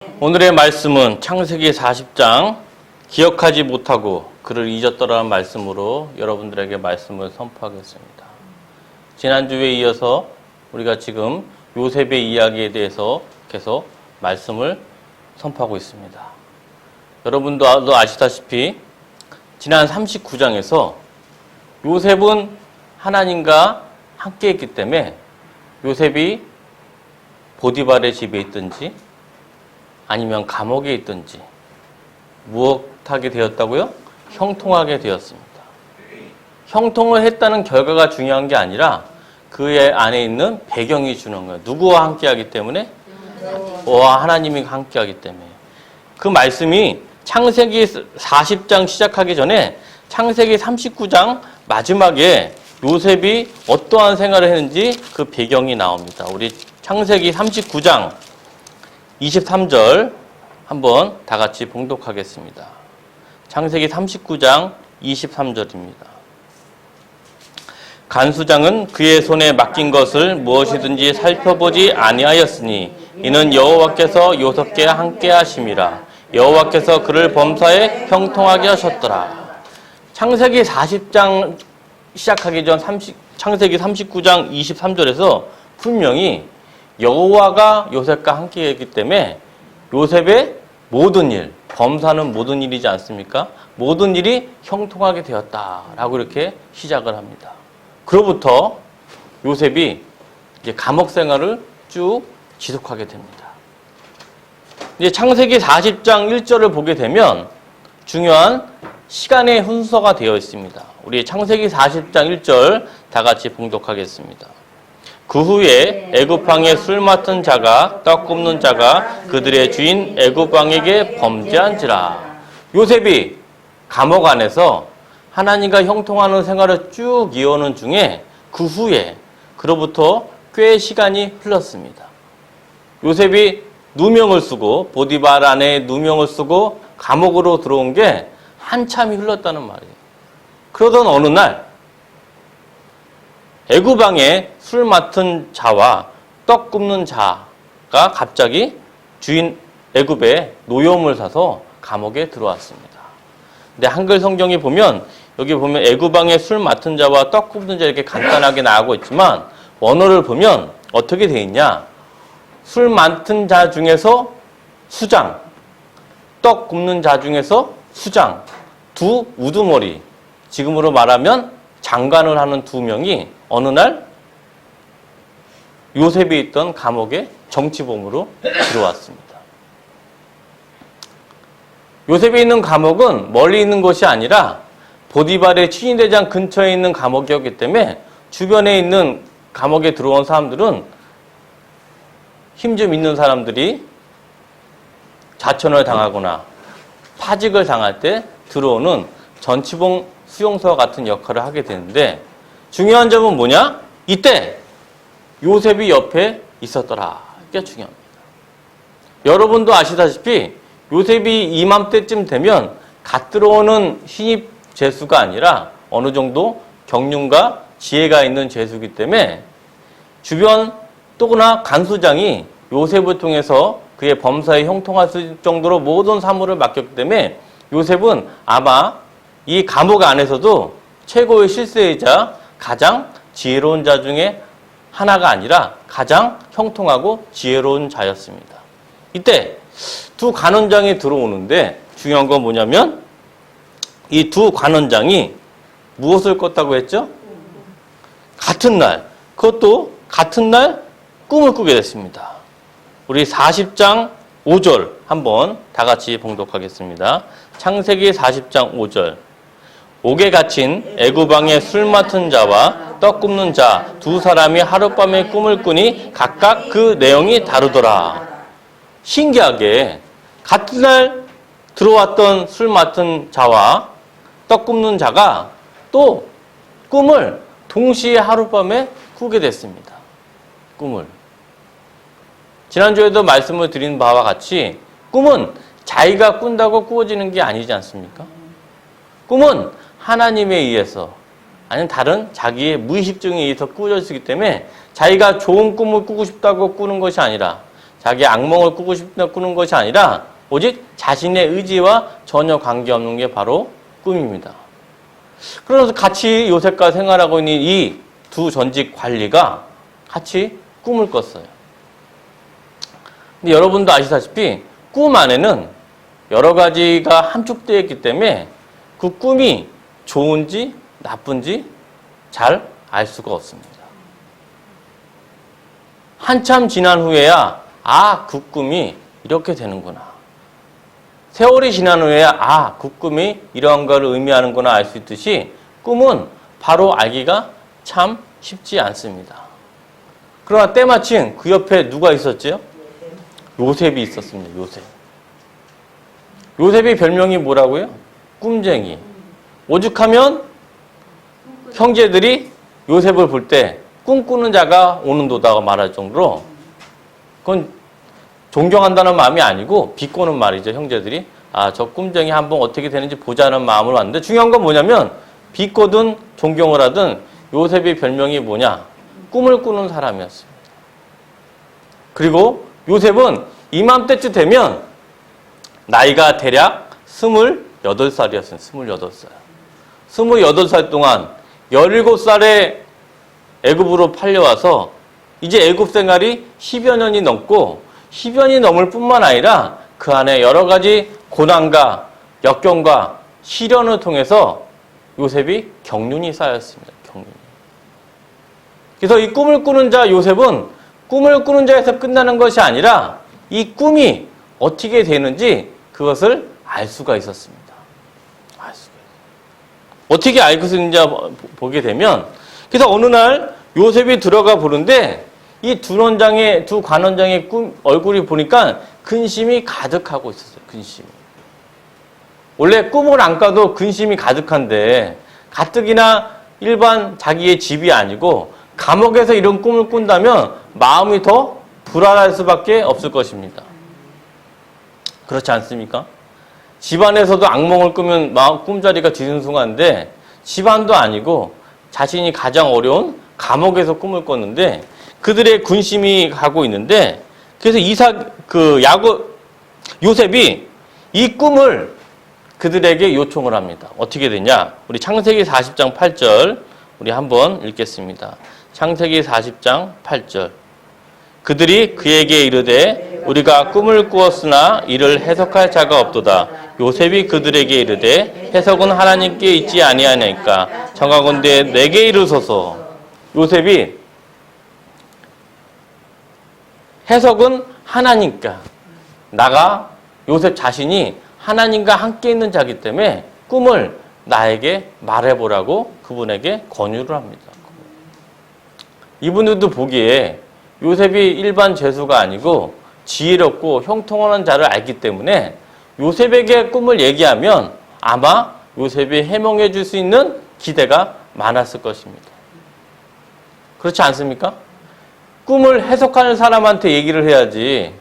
오늘의 말씀은 창세기 40장 기억하지 못하고 그를 잊었더라는 말씀으로 여러분들에게 말씀을 선포하겠습니다. 지난주에 이어서 우리가 지금 요셉의 이야기에 대해서 계속 말씀을 선포하고 있습니다. 여러분도 아시다시피 지난 39장에서 요셉은 하나님과 함께 했기 때문에 요셉이 보디발의 집에 있든지 아니면 감옥에 있든지 무엇하게 되었다고요? 형통하게 되었습니다. 형통을 했다는 결과가 중요한 게 아니라 그의 안에 있는 배경이 중요한 거예요. 누구와 함께하기 때문에? 하나님이 함께하기 때문에. 그 말씀이 창세기 40장 시작하기 전에 창세기 39장 마지막에 요셉이 어떠한 생활을 했는지 그 배경이 나옵니다. 우리 창세기 39장 23절 한번 다 같이 봉독하겠습니다. 창세기 39장 23절입니다. 간수장은 그의 손에 맡긴 것을 무엇이든지 살펴보지 아니하였으니 이는 여호와께서 요셉께 함께 하심이라. 여호와께서 그를 범사에 형통하게 하셨더라. 창세기 40장 시작하기 전 창세기 39장 23절에서 분명히 여호와가 요셉과 함께 했기 때문에 요셉의 모든 일, 범사는 모든 일이지 않습니까? 모든 일이 형통하게 되었다라고 이렇게 시작을 합니다. 그로부터 요셉이 이제 감옥 생활을 쭉 지속하게 됩니다. 이제 창세기 40장 1절을 보게 되면 중요한 시간의 순서가 되어 있습니다. 우리 창세기 40장 1절 다 같이 봉독하겠습니다. 그 후에 애굽 왕의 술 맡은 자가 떡 굽는 자가 그들의 주인 애굽 왕에게 범죄한지라. 요셉이 감옥 안에서 하나님과 형통하는 생활을 쭉 이어오는 중에 그 후에 그로부터 꽤 시간이 흘렀습니다. 요셉이 누명을 쓰고 보디발 안에 누명을 쓰고 감옥으로 들어온 게 한참이 흘렀다는 말이에요. 그러던 어느 날 애굽 왕의 술 맡은 자와 떡 굽는 자가 갑자기 주인 애굽의 노여움을 사서 감옥에 들어왔습니다. 근데 한글 성경에 보면 여기 보면 애굽 왕의 술 맡은 자와 떡 굽는 자 이렇게 간단하게 나오고 있지만 원어를 보면 어떻게 돼 있냐? 술 맡은 자 중에서 수장, 떡 굽는 자 중에서 수장, 두 우두머리, 지금으로 말하면 장관을 하는 두 명이 어느 날 요셉이 있던 감옥에 정치범으로 들어왔습니다. 요셉이 있는 감옥은 멀리 있는 것이 아니라 보디발의 친위대장 근처에 있는 감옥이었기 때문에 주변에 있는 감옥에 들어온 사람들은 힘 좀 있는 사람들이 자천을 당하거나 파직을 당할 때 들어오는 전치봉 수용소와 같은 역할을 하게 되는데 중요한 점은 뭐냐? 이때 요셉이 옆에 있었더라. 이게 중요합니다. 여러분도 아시다시피 요셉이 이맘때쯤 되면 갓 들어오는 신입 죄수가 아니라 어느 정도 경륜과 지혜가 있는 죄수이기 때문에 주변 또나 간수장이 요셉을 통해서 그의 범사에 형통할 정도로 모든 사물을 맡겼기 때문에 요셉은 아마 이 감옥 안에서도 최고의 실세이자 가장 지혜로운 자 중에 하나가 아니라 가장 형통하고 지혜로운 자였습니다. 이때 두 관원장이 들어오는데 중요한 건 뭐냐면 이 두 관원장이 무엇을 꿨다고 했죠? 같은 날, 그것도 같은 날 꿈을 꾸게 됐습니다. 우리 40장 5절 한번 다 같이 봉독하겠습니다. 창세기 40장 5절. 옥에 갇힌 애굽 왕의 술 맡은 자와 떡 굽는 자 두 사람이 하룻밤에 꿈을 꾸니 각각 그 내용이 다르더라. 신기하게 같은 날 들어왔던 술 맡은 자와 떡 굽는 자가 또 꿈을 동시에 하룻밤에 꾸게 됐습니다. 꿈을. 지난주에도 말씀을 드린 바와 같이 꿈은 자기가 꾼다고 꾸어지는 게 아니지 않습니까? 꿈은 하나님에 의해서 아니면 다른 자기의 무의식 중에 의해서 꾸어지기 때문에 자기가 좋은 꿈을 꾸고 싶다고 꾸는 것이 아니라 자기 악몽을 꾸고 싶다 꾸는 것이 아니라 오직 자신의 의지와 전혀 관계없는 게 바로 꿈입니다. 그래서 같이 요셉과 생활하고 있는 이 두 전직 관리가 같이 꿈을 꿨어요. 근데 여러분도 아시다시피 꿈 안에는 여러 가지가 함축되어 있기 때문에 그 꿈이 좋은지 나쁜지 잘 알 수가 없습니다. 한참 지난 후에야 그 꿈이 이렇게 되는구나. 세월이 지난 후에야 그 꿈이 이러한 걸 의미하는구나 알 수 있듯이 꿈은 바로 알기가 참 쉽지 않습니다. 그러나 때마침 그 옆에 누가 있었죠? 요셉이 있었습니다. 요셉의 별명이 뭐라고요? 꿈쟁이. 오죽하면 형제들이 요셉을 볼 때 꿈꾸는 자가 오는도다가 말할 정도로 그건 존경한다는 마음이 아니고 비꼬는 말이죠. 형제들이 저 꿈쟁이 한번 어떻게 되는지 보자는 마음으로 왔는데 중요한 건 뭐냐면 비꼬든 존경을 하든 요셉의 별명이 뭐냐? 꿈을 꾸는 사람이었습니다. 그리고 요셉은 이맘때쯤 되면 나이가 대략 28살이었어요. 28살 동안 17살에 애굽으로 팔려와서 이제 애굽 생활이 10여 년이 넘고 10여 년이 넘을 뿐만 아니라 그 안에 여러 가지 고난과 역경과 시련을 통해서 요셉이 경륜이 쌓였습니다. 그래서 이 꿈을 꾸는 자 요셉은 꿈을 꾸는 자에서 끝나는 것이 아니라 이 꿈이 어떻게 되는지 그것을 알 수가 있었습니다. 어떻게 알고 있는지 보게 되면 그래서 어느 날 요셉이 들어가 보는데 이 두 관원장의 얼굴이 보니까 근심이 가득하고 있었어요. 근심이. 원래 꿈을 안 꿔도 근심이 가득한데 가뜩이나 일반 자기의 집이 아니고 감옥에서 이런 꿈을 꾼다면 마음이 더 불안할 수밖에 없을 것입니다. 그렇지 않습니까? 집안에서도 악몽을 꾸면 꿈자리가 뒤숭숭한데 집안도 아니고 자신이 가장 어려운 감옥에서 꿈을 꿨는데 그들의 군심이 가고 있는데 그래서 요셉이 이 꿈을 그들에게 요청을 합니다. 어떻게 되냐? 우리 창세기 40장 8절 우리 한번 읽겠습니다. 창세기 40장 8절 그들이 그에게 이르되 우리가 꿈을 꾸었으나 이를 해석할 자가 없도다. 요셉이 그들에게 이르되 해석은 하나님께 있지 아니하니까 청하건대 내게 이르소서. 요셉이 해석은 하나님과 요셉 자신이 하나님과 함께 있는 자기 때문에 꿈을 나에게 말해보라고 그분에게 권유를 합니다. 이분들도 보기에 요셉이 일반 죄수가 아니고 지혜롭고 형통하는 자를 알기 때문에 요셉에게 꿈을 얘기하면 아마 요셉이 해몽해 줄 수 있는 기대가 많았을 것입니다. 그렇지 않습니까? 꿈을 해석하는 사람한테 얘기를 해야지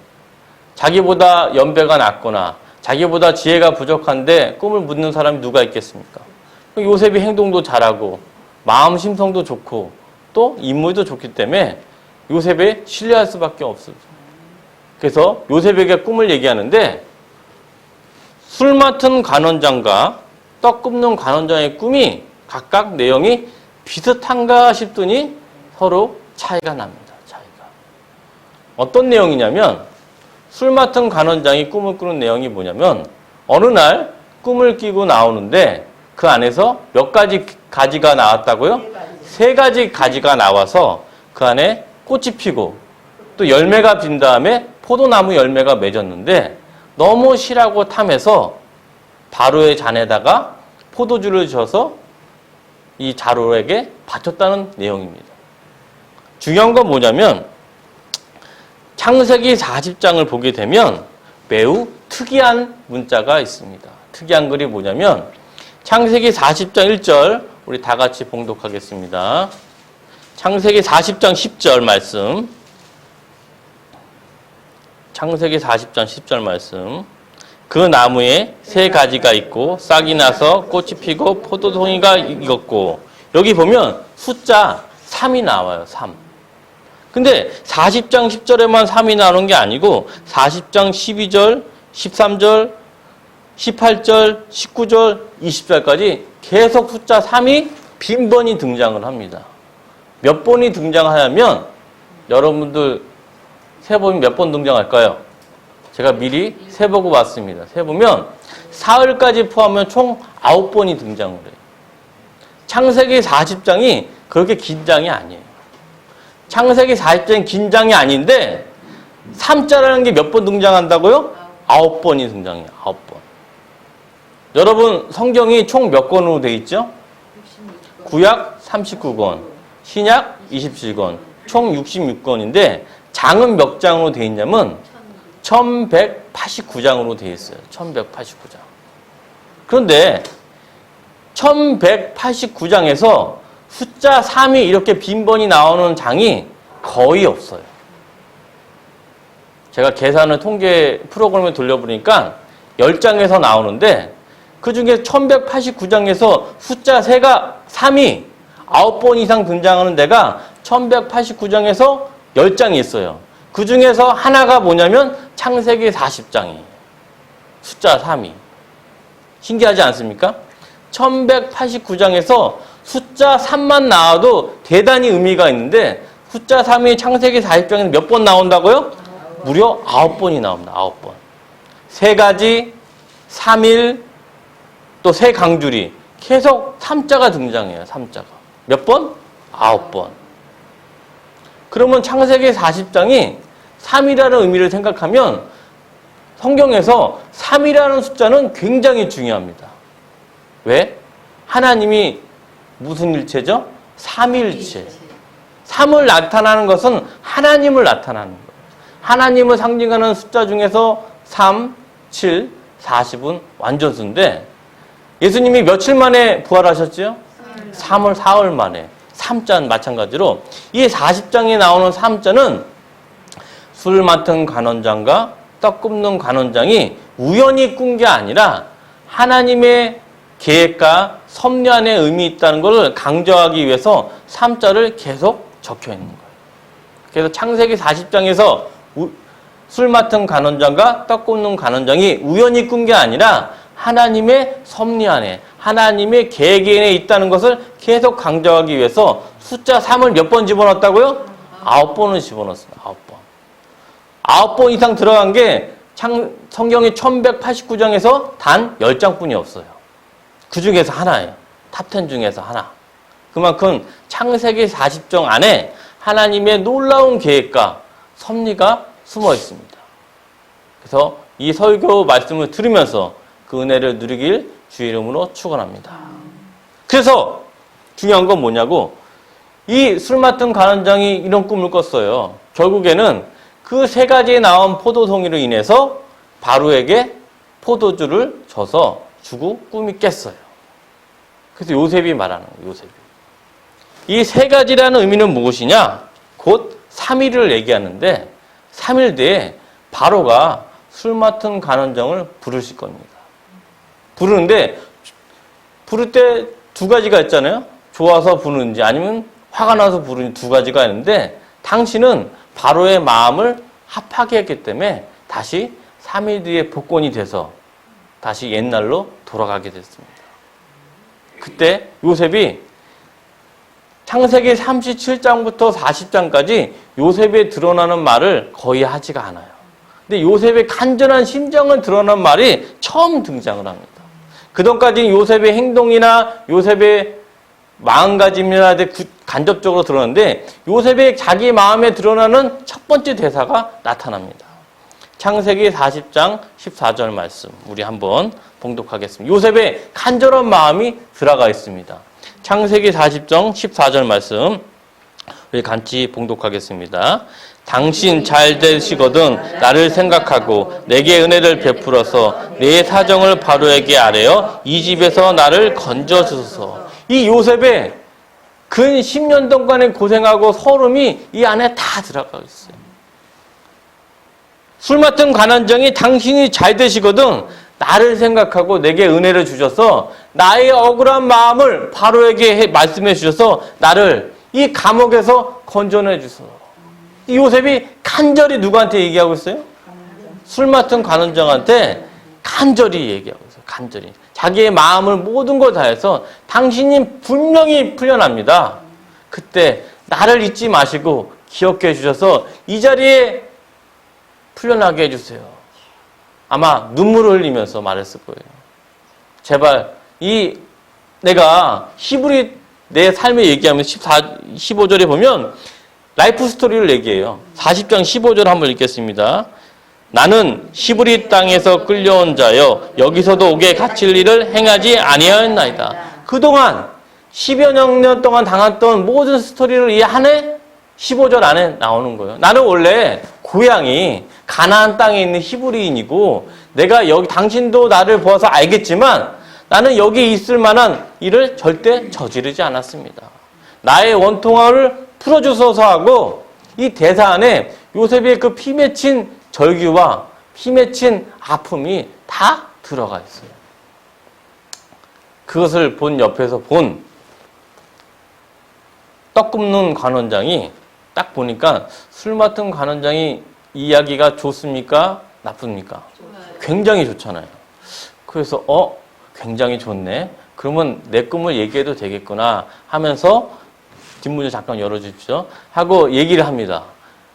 자기보다 연배가 낮거나 자기보다 지혜가 부족한데 꿈을 묻는 사람이 누가 있겠습니까? 요셉이 행동도 잘하고 마음 심성도 좋고 또 인물도 좋기 때문에 요셉에 신뢰할 수밖에 없습니다. 그래서 요셉에게 꿈을 얘기하는데 술 맡은 관원장과 떡 굽는 관원장의 꿈이 각각 내용이 비슷한가 싶더니 서로 차이가 납니다. 어떤 내용이냐면 술 맡은 관원장이 꿈을 꾸는 내용이 뭐냐면 어느 날 꿈을 끼고 나오는데 그 안에서 몇 가지 가지가 나왔다고요? 3가지 가지가 나와서 그 안에 꽃이 피고 또 열매가 핀 다음에 포도나무 열매가 맺었는데 너무 실하고 탐해서 바로의 잔에다가 포도주를 줘서 이 자로에게 바쳤다는 내용입니다. 중요한 건 뭐냐면 창세기 40장을 보게 되면 매우 특이한 문자가 있습니다. 특이한 글이 뭐냐면 창세기 40장 1절 우리 다 같이 봉독하겠습니다. 창세기 40장 10절 말씀. 창세기 40장 10절 말씀. 그 나무에 3가지가 있고 싹이 나서 꽃이 피고 포도송이가 익었고 여기 보면 숫자 3이 나와요. 3. 근데 40장 10절에만 3이 나오는 게 아니고 40장 12절, 13절, 18절, 19절, 20절까지 계속 숫자 3이 빈번히 등장을 합니다. 몇 번이 등장하냐면 여러분들 세보면 몇 번 등장할까요? 제가 미리 세보고 왔습니다. 세보면 사흘까지 포함하면 총 9번이 등장을 해요. 창세기 40장이 그렇게 긴 장이 아니에요. 창세기 40장이 긴 장이 아닌데 3자라는 게 몇 번 등장한다고요? 9번이 등장해요. 9번. 여러분 성경이 총 몇 권으로 되어 있죠? 구약 39권, 신약 27권, 총 66권인데 장은 몇 장으로 되어 있냐면 1189장으로 되어 있어요. 1189장. 그런데 1189장에서 숫자 3이 이렇게 빈번히 나오는 장이 거의 없어요. 제가 계산을 통계 프로그램에 돌려보니까 10장에서 나오는데 그 중에 1189장에서 숫자 3이 9번 이상 등장하는 데가 1189장에서 10장이 있어요. 그 중에서 하나가 뭐냐면 창세기 40장이에요. 숫자 3이. 신기하지 않습니까? 1189장에서 숫자 3만 나와도 대단히 의미가 있는데 숫자 3이 창세기 40장에서 몇 번 나온다고요? 무려 9번이 나옵니다. 9번. 세 가지, 3일, 또 세 강줄이 계속 3자가 등장해요. 3자가. 몇 번? 9번. 그러면 창세기 40장이 3이라는 의미를 생각하면 성경에서 3이라는 숫자는 굉장히 중요합니다. 왜? 하나님이 무슨 일체죠? 삼일체. 3을 나타나는 것은 하나님을 나타나는 거예요. 하나님을 상징하는 숫자 중에서 3, 7, 40은 완전수인데 예수님이 며칠 만에 부활하셨죠? 3월, 4월 만에. 3자는 마찬가지로 이 40장에 나오는 3자는 술 맡은 간원장과 떡 굽는 간원장이 우연히 꾼 게 아니라 하나님의 계획과 섭리 안에 의미 있다는 것을 강조하기 위해서 3자를 계속 적혀 있는 거예요. 그래서 창세기 40장에서 술 맡은 간원장과 떡 굽는 간원장이 우연히 꾼 게 아니라 하나님의 섭리 안에 하나님의 계획 안에 있다는 것을 계속 강조하기 위해서 숫자 3을 몇 번 집어넣었다고요? 9번을 집어넣었습니다. 9번. 9번 이상 들어간 게 성경이 1189장에서 단 10장뿐이 없어요. 그 중에서 하나예요. 탑10 중에서 하나. 그만큼 창세기 40장 안에 하나님의 놀라운 계획과 섭리가 숨어 있습니다. 그래서 이 설교 말씀을 들으면서 그 은혜를 누리길 주의 이름으로 축원합니다. 그래서 중요한 건 뭐냐고 이 술 맡은 간원장이 이런 꿈을 꿨어요. 결국에는 그 세 가지에 나온 포도송이로 인해서 바로에게 포도주를 줘서 주고 꿈이 깼어요. 그래서 요셉이 말하는 거예요. 요셉이. 이 세 가지라는 의미는 무엇이냐? 곧 3일을 얘기하는데 3일 뒤에 바로가 술 맡은 간원장을 부르실 겁니다. 부르는데 부를 때 두 가지가 있잖아요. 좋아서 부르는지 아니면 화가 나서 부르는지 두 가지가 있는데 당신은 바로의 마음을 합하게 했기 때문에 다시 3일 뒤에 복권이 돼서 다시 옛날로 돌아가게 됐습니다. 그때 요셉이 창세기 37장부터 40장까지 요셉에 드러나는 말을 거의 하지가 않아요. 근데 요셉의 간절한 심정을 드러난 말이 처음 등장을 합니다. 그전까지 요셉의 행동이나 요셉의 마음가짐이나 간접적으로 드러났는데 요셉의 자기 마음에 드러나는 첫 번째 대사가 나타납니다. 창세기 40장 14절 말씀 우리 한번 봉독하겠습니다. 요셉의 간절한 마음이 들어가 있습니다. 창세기 40장 14절 말씀 우리 같이 봉독하겠습니다. 당신 잘 되시거든 나를 생각하고 내게 은혜를 베풀어서 내 사정을 바로에게 아뢰어 이 집에서 나를 건져주소서. 이 요셉의 근 10년 동안의 고생하고 서름이 이 안에 다 들어가 있어요. 술 맡은 간원장이 당신이 잘 되시거든 나를 생각하고 내게 은혜를 주셔서 나의 억울한 마음을 바로에게 말씀해 주셔서 나를 이 감옥에서 건져내 주소서. 이 요셉이 간절히 누구한테 얘기하고 있어요? 술 맡은 관원장한테 간절히 얘기하고 있어요. 간절히. 자기의 마음을 모든 걸 다해서 당신이 분명히 풀려납니다. 그때 나를 잊지 마시고 기억해 주셔서 이 자리에 풀려나게 해주세요. 아마 눈물을 흘리면서 말했을 거예요. 제발 내가 히브리 내 삶의 얘기하면 15절에 보면 라이프 스토리를 얘기해요. 40장 15절 한번 읽겠습니다. 나는 히브리 땅에서 끌려온 자여 여기서도 옥에 갇힐 일을 행하지 아니하였나이다. 그동안 10여 년 동안 당했던 모든 스토리를 이 한 해 15절 안에 나오는 거예요. 나는 원래 고향이 가나안 땅에 있는 히브리인이고 내가 여기 당신도 나를 보아서 알겠지만 나는 여기 있을 만한 일을 절대 저지르지 않았습니다. 나의 원통함을 풀어주소서 하고 이 대사 안에 요셉의 그 피 맺힌 절규와 피 맺힌 아픔이 다 들어가 있어요. 그것을 본 옆에서 본 떡 굽는 관원장이 딱 보니까 술 맡은 관원장이 이야기가 좋습니까? 나쁩니까? 굉장히 좋잖아요. 그래서 굉장히 좋네. 그러면 내 꿈을 얘기해도 되겠구나 하면서 뒷문을 잠깐 열어주십시오. 하고 얘기를 합니다.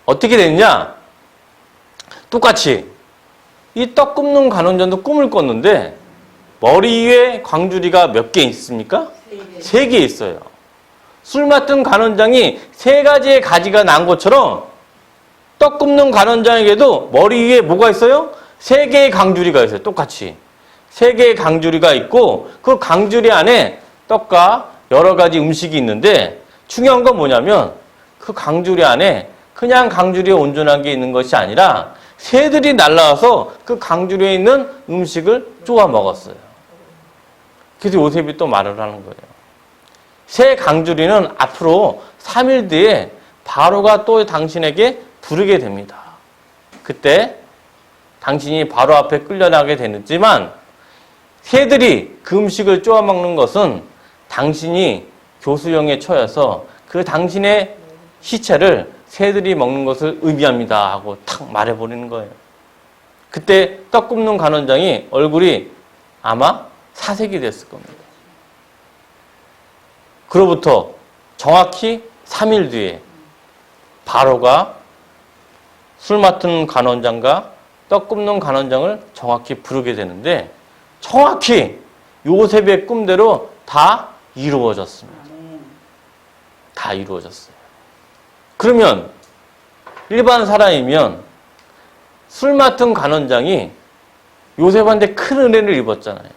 어떻게 됐냐? 똑같이 이 떡 굽는 관원장도 꿈을 꿨는데 머리 위에 광주리가 몇 개 있습니까? 3개 있어요. 술 맡은 관원장이 3가지의 가지가 난 것처럼 떡 굽는 관원장에게도 머리 위에 뭐가 있어요? 3개의 강주리가 있어요. 똑같이. 3개의 강주리가 있고 그 강주리 안에 떡과 여러 가지 음식이 있는데 중요한 건 뭐냐면 그 강주리 안에 그냥 강주리에 온전한 게 있는 것이 아니라 새들이 날라와서 그 강주리에 있는 음식을 쪼아 먹었어요. 그래서 요셉이 또 말을 하는 거예요. 새 강주리는 앞으로 3일 뒤에 바로가 또 당신에게 부르게 됩니다. 그때 당신이 바로 앞에 끌려나게 되지만 새들이 그 음식을 쪼아 먹는 것은 당신이 교수형에 처해서 그 당신의 시체를 새들이 먹는 것을 의미합니다 하고 탁 말해버리는 거예요. 그때 떡 굽는 관원장이 얼굴이 아마 사색이 됐을 겁니다. 그로부터 정확히 3일 뒤에 바로가 술 맡은 관원장과 떡 굽는 관원장을 정확히 부르게 되는데 정확히 요셉의 꿈대로 다 이루어졌습니다. 다 이루어졌어요. 그러면 일반 사람이면 술 맡은 관원장이 요셉한테 큰 은혜를 입었잖아요.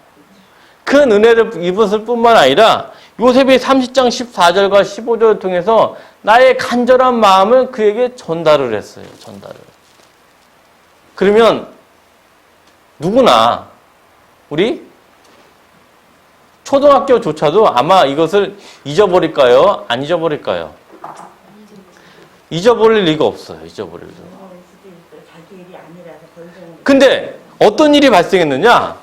큰 은혜를 입었을 뿐만 아니라 요셉이 30장 14절과 15절을 통해서 나의 간절한 마음을 그에게 전달을 했어요. 전달을. 그러면 누구나 우리 초등학교조차도 아마 이것을 잊어버릴까요? 안 잊어버릴까요? 잊어버릴 리가 없어요. 잊어버릴 리가. 근데 어떤 일이 발생했느냐?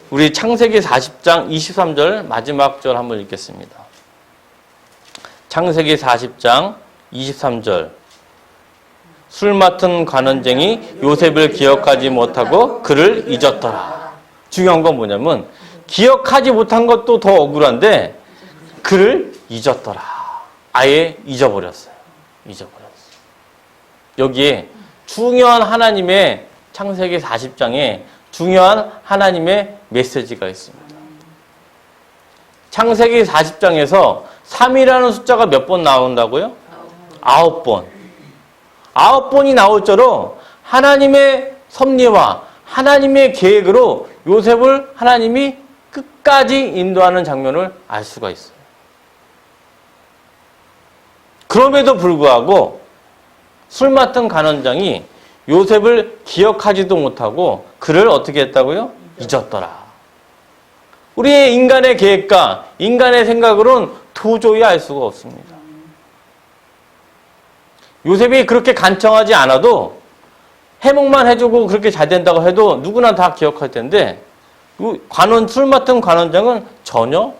우리 창세기 40장 23절 마지막 절 한번 읽겠습니다. 창세기 40장 23절 술 맡은 관원쟁이 요셉을 기억하지 못하고 그를 잊었더라. 중요한 건 뭐냐면 기억하지 못한 것도 더 억울한데 그를 잊었더라. 아예 잊어버렸어요. 잊어버렸어요. 여기에 중요한 하나님의 창세기 40장에 중요한 하나님의 메시지가 있습니다. 창세기 40장에서 3이라는 숫자가 몇 번 나온다고요? 9번. 9번이 나올 저로 하나님의 섭리와 하나님의 계획으로 요셉을 하나님이 끝까지 인도하는 장면을 알 수가 있어요. 그럼에도 불구하고 술 맡은 관원장이 요셉을 기억하지도 못하고 그를 어떻게 했다고요? 잊었더라. 우리의 인간의 계획과 인간의 생각으로는 도저히 알 수가 없습니다. 요셉이 그렇게 간청하지 않아도 해몽만 해주고 그렇게 잘 된다고 해도 누구나 다 기억할 텐데 술 맡은 관원장은 전혀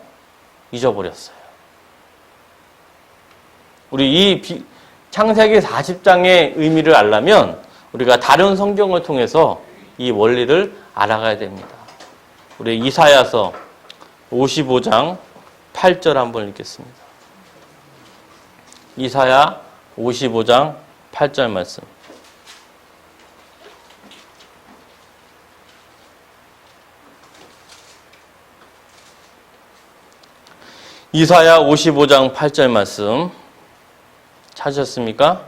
잊어버렸어요. 우리 창세기 40장의 의미를 알려면 우리가 다른 성경을 통해서 이 원리를 알아가야 됩니다. 우리 이사야서 55장 8절 한번 읽겠습니다. 이사야 55장 8절 말씀. 이사야 55장 8절 말씀 찾으셨습니까?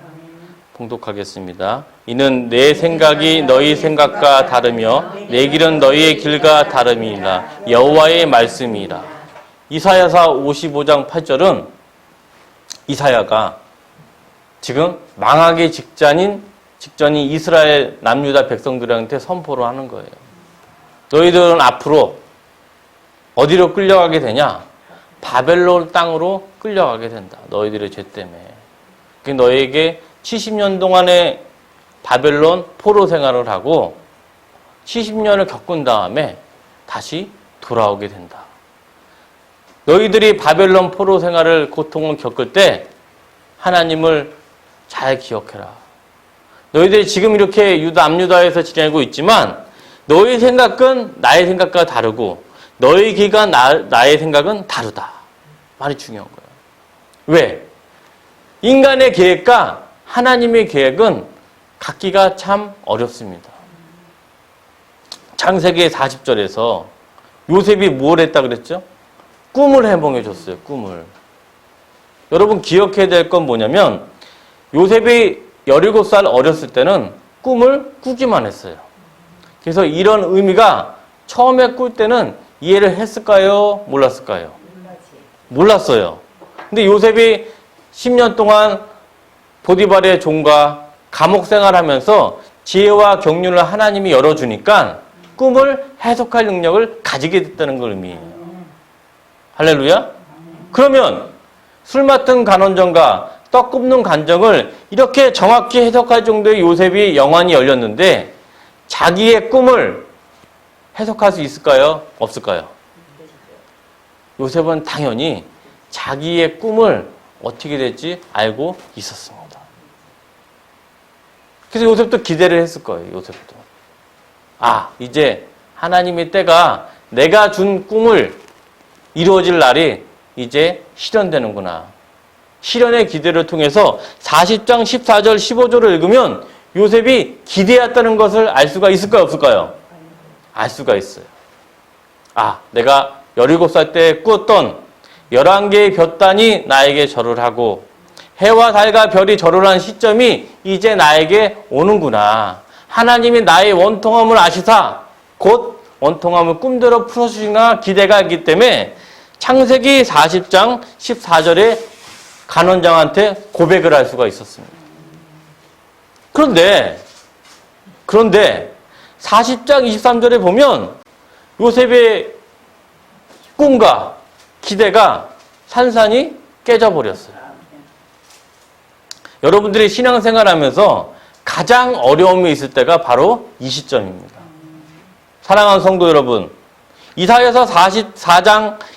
봉독하겠습니다. 이는 내 생각이 너희 생각과 다르며 내 길은 너희의 길과 다름이니라. 여호와의 말씀이라. 이사야서 55장 8절은 이사야가 지금 망하기 직전인 이스라엘 남유다 백성들한테 선포를 하는 거예요. 너희들은 앞으로 어디로 끌려가게 되냐? 바벨론 땅으로 끌려가게 된다. 너희들의 죄 때문에. 너희에게 70년 동안의 바벨론 포로 생활을 하고 70년을 겪은 다음에 다시 돌아오게 된다. 너희들이 바벨론 포로 생활을 고통을 겪을 때 하나님을 잘 기억해라. 너희들이 지금 이렇게 남유다에서 지내고 있지만 너희 생각은 나의 생각과 다르고 너희 길과 나의 생각은 다르다. 말이 중요한 거예요. 왜? 인간의 계획과 하나님의 계획은 갖기가 참 어렵습니다. 창세기 40절에서 요셉이 뭘 했다 그랬죠? 꿈을 해몽해 줬어요. 꿈을. 여러분 기억해야 될 건 뭐냐면 요셉이 17살 어렸을 때는 꿈을 꾸기만 했어요. 그래서 이런 의미가 처음에 꿀 때는 이해를 했을까요? 몰랐을까요? 몰랐어요. 근데 요셉이 10년 동안 보디발의 종과 감옥 생활하면서 지혜와 경륜을 하나님이 열어주니까 꿈을 해석할 능력을 가지게 됐다는 걸 의미해요. 할렐루야? 그러면 술 맡은 간원정과 떡 굽는 간정을 이렇게 정확히 해석할 정도의 요셉이 영안이 열렸는데 자기의 꿈을 해석할 수 있을까요? 없을까요? 요셉은 당연히 자기의 꿈을 어떻게 될지 알고 있었습니다. 그래서 요셉도 기대를 했을 거예요. 요셉도. 이제 하나님의 때가 내가 준 꿈을 이루어질 날이 이제 실현되는구나. 실현의 기대를 통해서 40장 14절 15절을 읽으면 요셉이 기대했다는 것을 알 수가 있을까요? 없을까요? 알 수가 있어요. 내가 17살 때 꾸었던 11개의 볕단이 나에게 절을 하고 해와 달과 별이 절을 한 시점이 이제 나에게 오는구나. 하나님이 나의 원통함을 아시사 곧 원통함을 꿈대로 풀어주시나 기대가 있기 때문에 창세기 40장 14절에 간원장한테 고백을 할 수가 있었습니다. 그런데 40장 23절에 보면 요셉의 꿈과 기대가 산산이 깨져버렸어요. 여러분들이 신앙생활하면서 가장 어려움이 있을 때가 바로 이 시점입니다. 사랑하는 성도 여러분, 이사야서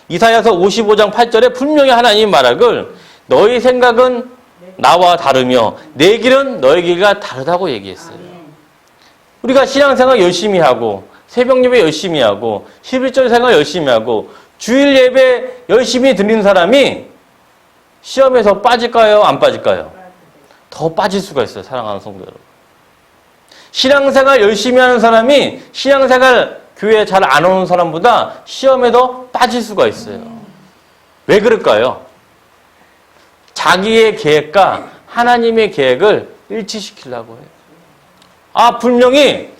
55장 8절에 분명히 하나님이 말하길 너희 생각은 나와 다르며 내 길은 너희 길과 다르다고 얘기했어요. 우리가 신앙생활 열심히 하고 새벽 예배 열심히 하고 11절 생활 열심히 하고 주일 예배 열심히 드리는 사람이 시험에서 빠질까요? 안 빠질까요? 더 빠질 수가 있어요. 사랑하는 성도 여러분. 신앙생활 열심히 하는 사람이 신앙생활 교회에 잘 안 오는 사람보다 시험에도 빠질 수가 있어요. 왜 그럴까요? 자기의 계획과 하나님의 계획을 일치시키려고 해요. 분명히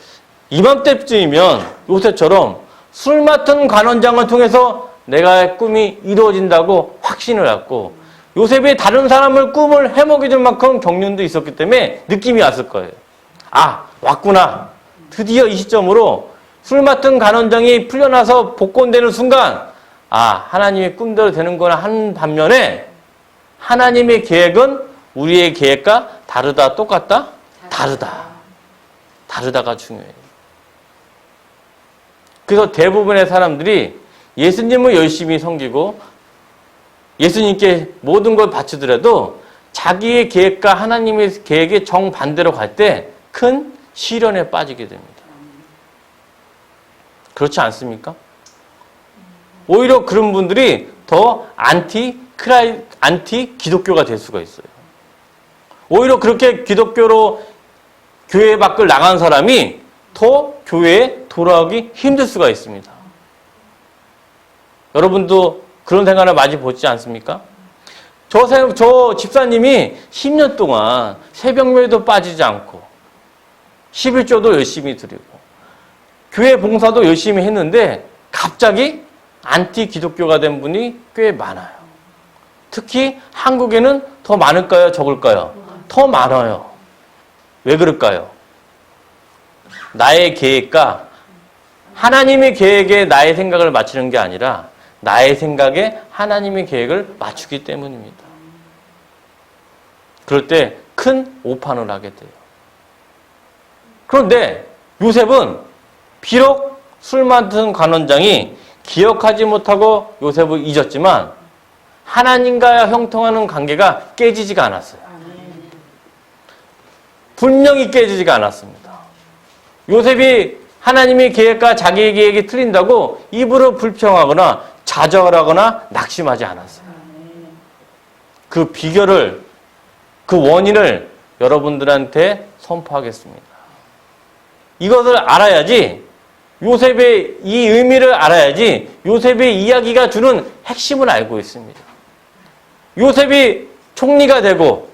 이맘때쯤이면 요셉처럼 술 맡은 간원장을 통해서 내가 꿈이 이루어진다고 확신을 갖고 요셉이 다른 사람을 꿈을 해먹이줄 만큼 경륜도 있었기 때문에 느낌이 왔을 거예요. 왔구나. 드디어 이 시점으로 술 맡은 간원장이 풀려나서 복권되는 순간 하나님의 꿈대로 되는구나 한 반면에 하나님의 계획은 우리의 계획과 다르다, 똑같다? 다르다. 다르다가 중요해요. 그래서 대부분의 사람들이 예수님을 열심히 섬기고 예수님께 모든 걸 바치더라도 자기의 계획과 하나님의 계획이 정반대로 갈 때 큰 시련에 빠지게 됩니다. 그렇지 않습니까? 오히려 그런 분들이 더 안티 기독교가 될 수가 있어요. 오히려 그렇게 기독교로 교회 밖을 나간 사람이 더 교회에 돌아오기 힘들 수가 있습니다. 여러분도 그런 생각을 많이 보지 않습니까? 저 집사님이 10년 동안 새벽예배도 빠지지 않고 11조도 열심히 드리고 교회 봉사도 열심히 했는데 갑자기 안티 기독교가 된 분이 꽤 많아요. 특히 한국에는 더 많을까요? 적을까요? 더 많아요. 왜 그럴까요? 나의 계획과 하나님의 계획에 나의 생각을 맞추는 게 아니라 나의 생각에 하나님의 계획을 맞추기 때문입니다. 그럴 때 큰 오판을 하게 돼요. 그런데 요셉은 비록 술 맡은 관원장이 기억하지 못하고 요셉을 잊었지만 하나님과 형통하는 관계가 깨지지가 않았어요. 분명히 깨지지가 않았습니다. 요셉이 하나님의 계획과 자기의 계획이 틀린다고 입으로 불평하거나 좌절하거나 낙심하지 않았어요. 그 비결을, 그 원인을 여러분들한테 선포하겠습니다. 이것을 알아야지, 요셉의 이 의미를 알아야지 요셉의 이야기가 주는 핵심을 알고 있습니다. 요셉이 총리가 되고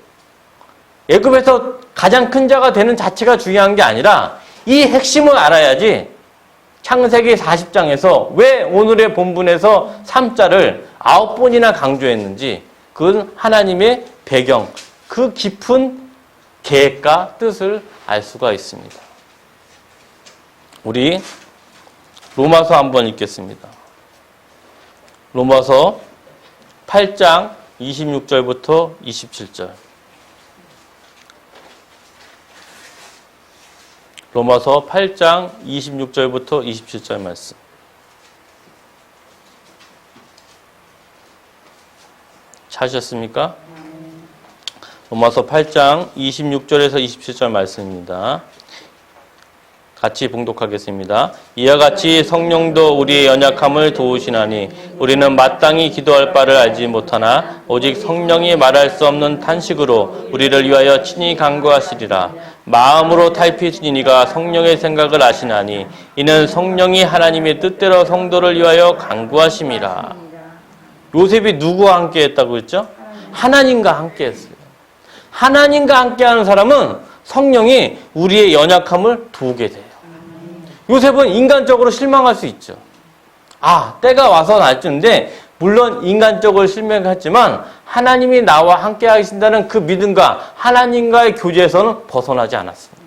애굽에서 가장 큰 자가 되는 자체가 중요한 게 아니라 이 핵심을 알아야지 창세기 40장에서 왜 오늘의 본문에서 3자를 9번이나 강조했는지 그건 하나님의 배경, 그 깊은 계획과 뜻을 알 수가 있습니다. 우리 로마서 한번 읽겠습니다. 로마서 8장 26절부터 27절. 로마서 8장 26절부터 27절 말씀. 찾으셨습니까? 로마서 8장 26절에서 27절 말씀입니다. 같이 봉독하겠습니다. 이와 같이 성령도 우리의 연약함을 도우시나니 우리는 마땅히 기도할 바를 알지 못하나 오직 성령이 말할 수 없는 탄식으로 우리를 위하여 친히 간구하시리라. 마음으로 탈피하신 이가 성령의 생각을 아시나니 이는 성령이 하나님의 뜻대로 성도를 위하여 간구하심이라. 요셉이 누구와 함께 했다고 했죠? 하나님과 함께 했어요. 하나님과 함께하는 사람은 성령이 우리의 연약함을 도우게 돼요. 요셉은 인간적으로 실망할 수 있죠. 때가 와서 날지인데 물론 인간적으로 실망했지만 하나님이 나와 함께 하신다는 그 믿음과 하나님과의 교제에서는 벗어나지 않았습니다.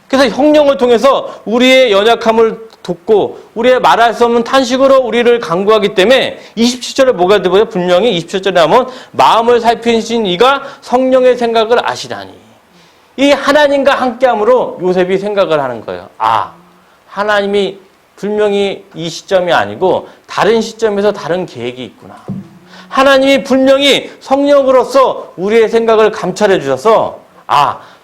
그래서 성령을 통해서 우리의 연약함을 돕고 우리의 말할 수 없는 탄식으로 우리를 간구하기 때문에 27절에 뭐가 되고요? 분명히 27절에 하면 마음을 살피신 이가 성령의 생각을 아시다니. 이 하나님과 함께함으로 요셉이 생각을 하는 거예요. 하나님이 분명히 이 시점이 아니고 다른 시점에서 다른 계획이 있구나. 하나님이 분명히 성령으로서 우리의 생각을 감찰해 주셔서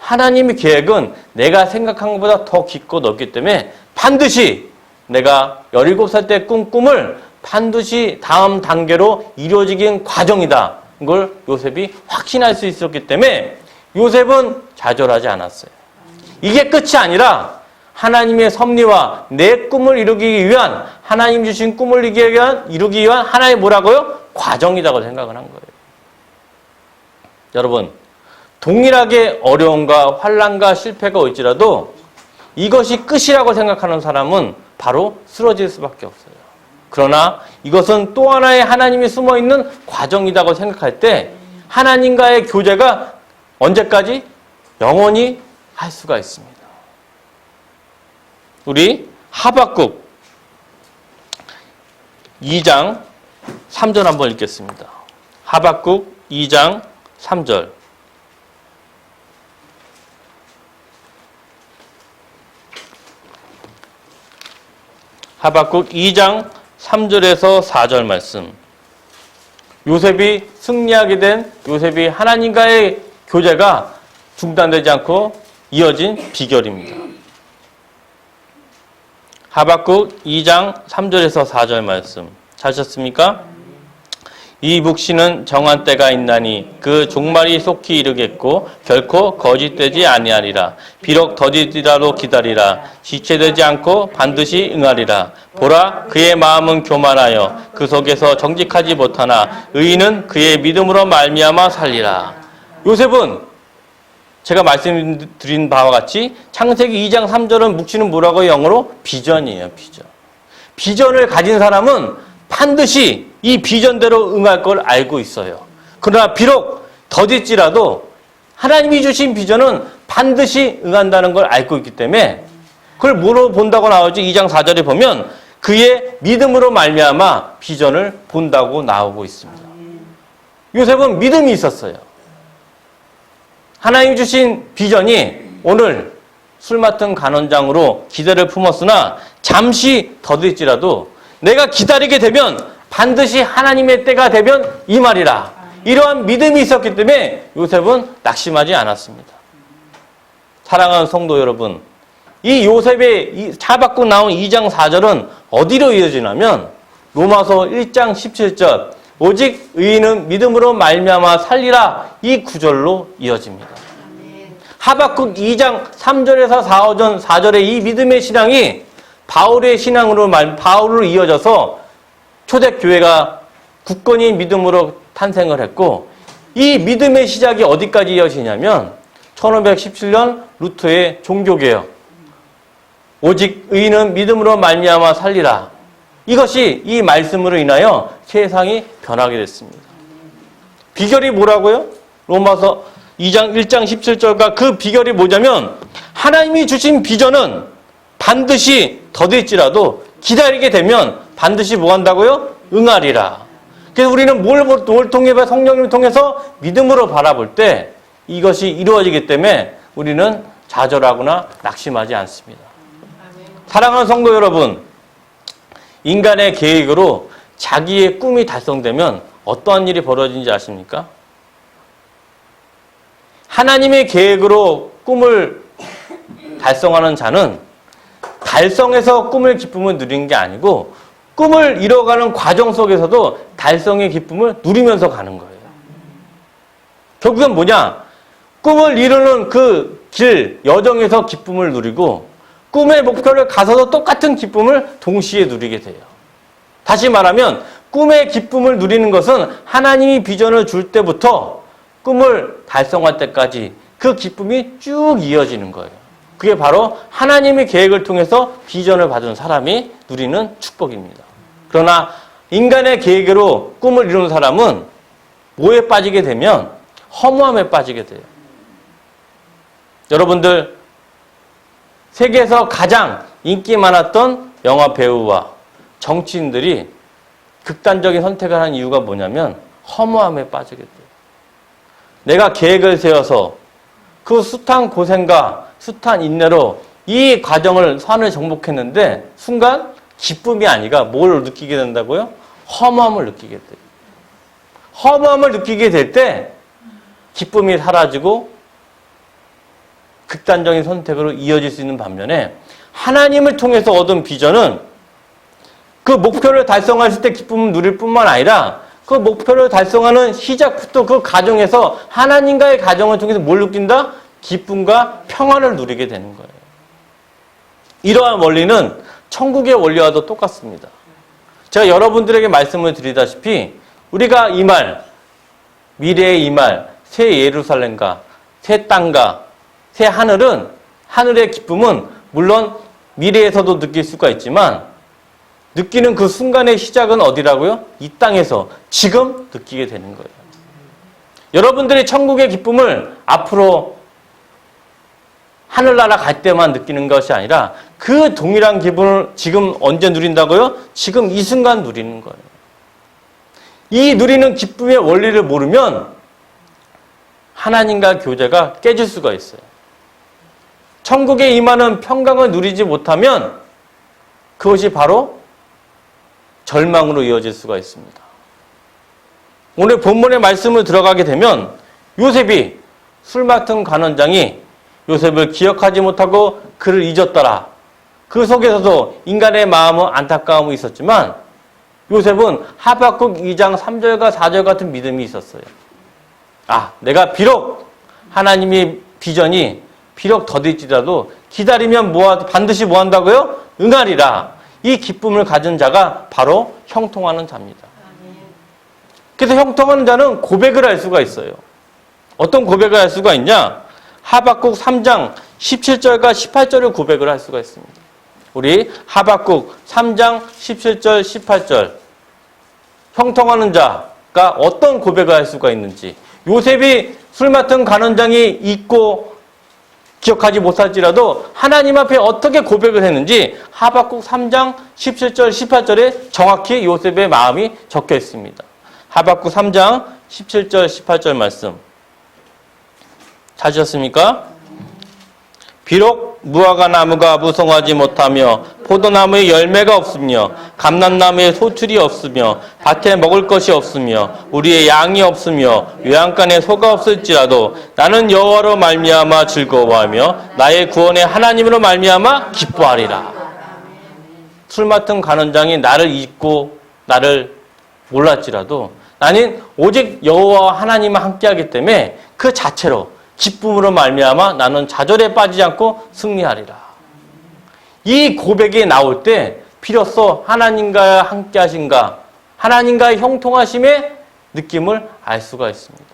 하나님의 계획은 내가 생각한 것보다 더 깊고 넓기 때문에 반드시 내가 17살 때 꾼 꿈을 반드시 다음 단계로 이루어지긴 과정이다. 이걸 요셉이 확신할 수 있었기 때문에 요셉은 좌절하지 않았어요. 이게 끝이 아니라 하나님의 섭리와 내 꿈을 이루기 위한 하나님 주신 꿈을 이루기 위한 하나의 뭐라고요? 과정이라고 생각을 한 거예요. 여러분, 동일하게 어려움과 환난과 실패가 올지라도 이것이 끝이라고 생각하는 사람은 바로 쓰러질 수밖에 없어요. 그러나 이것은 또 하나의 하나님이 숨어있는 과정이라고 생각할 때 하나님과의 교제가 언제까지? 영원히 할 수가 있습니다. 우리 하박국 2장 3절 한번 읽겠습니다. 하박국 2장 3절. 하박국 2장 3절에서 4절 말씀. 요셉이 승리하게 된 요셉이 하나님과의 교제가 중단되지 않고 이어진 비결입니다. 하박국 2장 3절에서 4절 말씀 찾으셨습니까? 이 묵시는 정한 때가 있나니 그 종말이 속히 이르겠고 결코 거짓되지 아니하리라. 비록 더디더라도 기다리라. 지체되지 않고 반드시 응하리라. 보라, 그의 마음은 교만하여 그 속에서 정직하지 못하나 의인은 그의 믿음으로 말미암아 살리라. 요셉은 제가 말씀드린 바와 같이 창세기 2장 3절은 묵시는 뭐라고 영어로? 비전이에요. 비전. 비전을 가진 사람은 반드시 이 비전대로 응할 걸 알고 있어요. 그러나 비록 더딜지라도 하나님이 주신 비전은 반드시 응한다는 걸 알고 있기 때문에 그걸 뭐로 본다고 나오죠? 2장 4절에 보면 그의 믿음으로 말미암아 비전을 본다고 나오고 있습니다. 요셉은 믿음이 있었어요. 하나님 주신 비전이 오늘 술 맡은 간원장으로 기대를 품었으나 잠시 더딜지라도 내가 기다리게 되면 반드시 하나님의 때가 되면 이 말이라. 이러한 믿음이 있었기 때문에 요셉은 낙심하지 않았습니다. 사랑하는 성도 여러분, 이 요셉의 이 하박국 나온 2장 4절은 어디로 이어지냐면 로마서 1장 17절 오직 의인은 믿음으로 말미암아 살리라 이 구절로 이어집니다. 하박국 2장 3절에서 4절의 이 믿음의 신앙이 바울의 신앙으로 바울로 이어져서 초대교회가 굳건히 믿음으로 탄생을 했고 이 믿음의 시작이 어디까지 이어지냐면 1517년 루터의 종교개혁 오직 의인은 믿음으로 말미암아 살리라. 이것이 이 말씀으로 인하여 세상이 변하게 됐습니다. 비결이 뭐라고요? 로마서 2장 1장 17절과 그 비결이 뭐냐면 하나님이 주신 비전은 반드시 더딜지라도 기다리게 되면 반드시 뭐 한다고요? 응하리라. 그래서 우리는 뭘 통해 성령님을 통해서 믿음으로 바라볼 때 이것이 이루어지기 때문에 우리는 좌절하거나 낙심하지 않습니다. 사랑하는 성도 여러분, 인간의 계획으로 자기의 꿈이 달성되면 어떠한 일이 벌어지는지 아십니까? 하나님의 계획으로 꿈을 달성하는 자는 달성해서 꿈의 기쁨을 누리는 게 아니고 꿈을 이뤄가는 과정 속에서도 달성의 기쁨을 누리면서 가는 거예요. 결국은 뭐냐? 꿈을 이루는 그 길, 여정에서 기쁨을 누리고 꿈의 목표를 가서도 똑같은 기쁨을 동시에 누리게 돼요. 다시 말하면 꿈의 기쁨을 누리는 것은 하나님이 비전을 줄 때부터 꿈을 달성할 때까지 그 기쁨이 쭉 이어지는 거예요. 그게 바로 하나님의 계획을 통해서 비전을 받은 사람이 누리는 축복입니다. 그러나 인간의 계획으로 꿈을 이루는 사람은 뭐에 빠지게 되면 허무함에 빠지게 돼요. 여러분들 세계에서 가장 인기 많았던 영화 배우와 정치인들이 극단적인 선택을 한 이유가 뭐냐면 허무함에 빠지게 돼요. 내가 계획을 세워서 그 숱한 고생과 숱한 인내로 이 과정을 산을 정복했는데 순간 기쁨이 아니라 뭘 느끼게 된다고요? 허무함을 느끼게 돼요. 허무함을 느끼게 될 때 기쁨이 사라지고 극단적인 선택으로 이어질 수 있는 반면에 하나님을 통해서 얻은 비전은 그 목표를 달성했을 때 기쁨을 누릴 뿐만 아니라 그 목표를 달성하는 시작부터 그 과정에서 하나님과의 과정을 통해서 뭘 느낀다? 기쁨과 평안을 누리게 되는 거예요. 이러한 원리는 천국의 원리와도 똑같습니다. 제가 여러분들에게 말씀을 드리다시피 우리가 이 말, 미래의 이 말, 새 예루살렘과 새 땅과 새 하늘은 하늘의 기쁨은 물론 미래에서도 느낄 수가 있지만 느끼는 그 순간의 시작은 어디라고요? 이 땅에서 지금 느끼게 되는 거예요. 여러분들이 천국의 기쁨을 앞으로 하늘나라 갈 때만 느끼는 것이 아니라 그 동일한 기분을 지금 언제 누린다고요? 지금 이 순간 누리는 거예요. 이 누리는 기쁨의 원리를 모르면 하나님과 교제가 깨질 수가 있어요. 천국에 임하는 평강을 누리지 못하면 그것이 바로 절망으로 이어질 수가 있습니다. 오늘 본문의 말씀을 들어가게 되면 요셉이 술 맡은 간원장이 요셉을 기억하지 못하고 그를 잊었더라. 그 속에서도 인간의 마음은 안타까움이 있었지만 요셉은 하박국 2장 3절과 4절 같은 믿음이 있었어요. 내가 비록 하나님의 비전이 비록 더딜지라도 기다리면 반드시 뭐 한다고요? 응하리라. 이 기쁨을 가진 자가 바로 형통하는 자입니다. 그래서 형통하는 자는 고백을 할 수가 있어요. 어떤 고백을 할 수가 있냐? 하박국 3장 17절과 18절을 고백을 할 수가 있습니다. 우리 하박국 3장 17절 18절 형통하는 자가 어떤 고백을 할 수가 있는지, 요셉이 술 맡은 간원장이 잊고 기억하지 못할지라도 하나님 앞에 어떻게 고백을 했는지 하박국 3장 17절 18절에 정확히 요셉의 마음이 적혀 있습니다. 하박국 3장 17절 18절 말씀 찾으셨습니까? 비록 무화과 나무가 무성하지 못하며 포도나무에 열매가 없으며 감람나무에 소출이 없으며 밭에 먹을 것이 없으며 우리의 양이 없으며 요양간에 소가 없을지라도 나는 여호와로 말미암아 즐거워하며 나의 구원의 하나님으로 말미암아 기뻐하리라. 술 맡은 간원장이 나를 잊고 나를 몰랐지라도 나는 오직 여호와 하나님과 함께하기 때문에 그 자체로 기쁨으로 말미암아 나는 좌절에 빠지지 않고 승리하리라. 이 고백이 나올 때 비로소 하나님과 함께 하신가, 하나님과의 형통하심의 느낌을 알 수가 있습니다.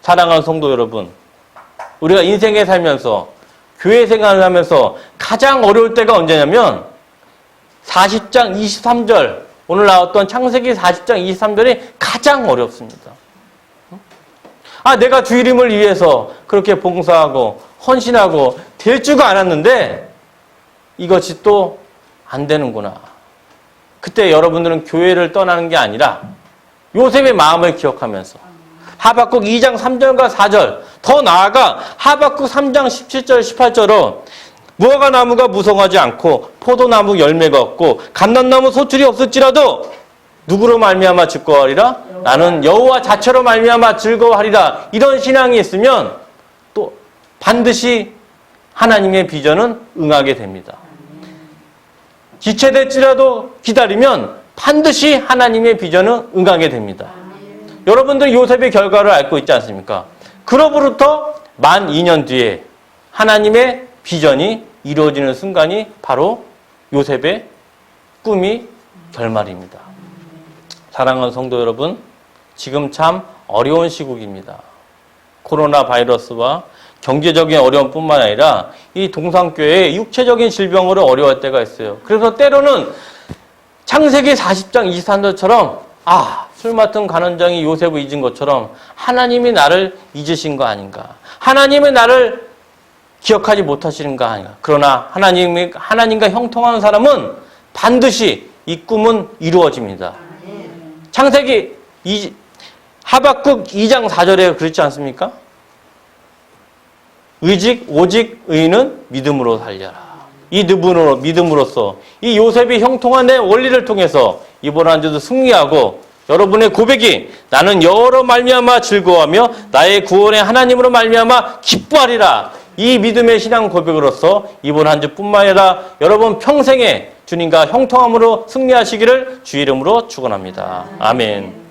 사랑하는 성도 여러분, 우리가 인생에 살면서 교회 생활을 하면서 가장 어려울 때가 언제냐면 40장 23절, 오늘 나왔던 창세기 40장 23절이 가장 어렵습니다. 내가 주 이름을 위해서 그렇게 봉사하고 헌신하고 될 줄가 알았는데 이것이 또 안 되는구나. 그때 여러분들은 교회를 떠나는 게 아니라 요셉의 마음을 기억하면서 하박국 2장 3절과 4절, 더 나아가 하박국 3장 17절 18절로 무화과 나무가 무성하지 않고 포도나무 열매가 없고 감람나무 소출이 없을지라도 누구로 말미암아 즐거워하리라? 나는 여호와 자체로 말미암아 즐거워하리라. 이런 신앙이 있으면 또 반드시 하나님의 비전은 응하게 됩니다. 지체될지라도 기다리면 반드시 하나님의 비전은 응하게 됩니다. 여러분들 요셉의 결과를 알고 있지 않습니까? 그로부터 만 2년 뒤에 하나님의 비전이 이루어지는 순간이 바로 요셉의 꿈이 결말입니다. 사랑하는 성도 여러분, 지금 참 어려운 시국입니다. 코로나 바이러스와 경제적인 어려움뿐만 아니라 이 동산교회의 육체적인 질병으로 어려워할 때가 있어요. 그래서 때로는 창세기 40장 23절처럼 술 맡은 간원장이 요셉을 잊은 것처럼 하나님이 나를 잊으신 거 아닌가, 하나님이 나를 기억하지 못하시는 거 아닌가. 그러나 하나님과 형통하는 사람은 반드시 이 꿈은 이루어집니다. 창세기 하박국 2장 4절에 그렇지 않습니까? 오직 의인은 믿음으로 살려라. 이 믿음으로써 이 요셉이 형통한 내 원리를 통해서 이번 한 주도 승리하고 여러분의 고백이 나는 여호와로 말미암아 즐거워하며 나의 구원의 하나님으로 말미암아 기뻐하리라. 이 믿음의 신앙 고백으로서 이번 한 주뿐만 아니라 여러분 평생에 주님과 형통함으로 승리하시기를 주 이름으로 축원합니다. 아멘.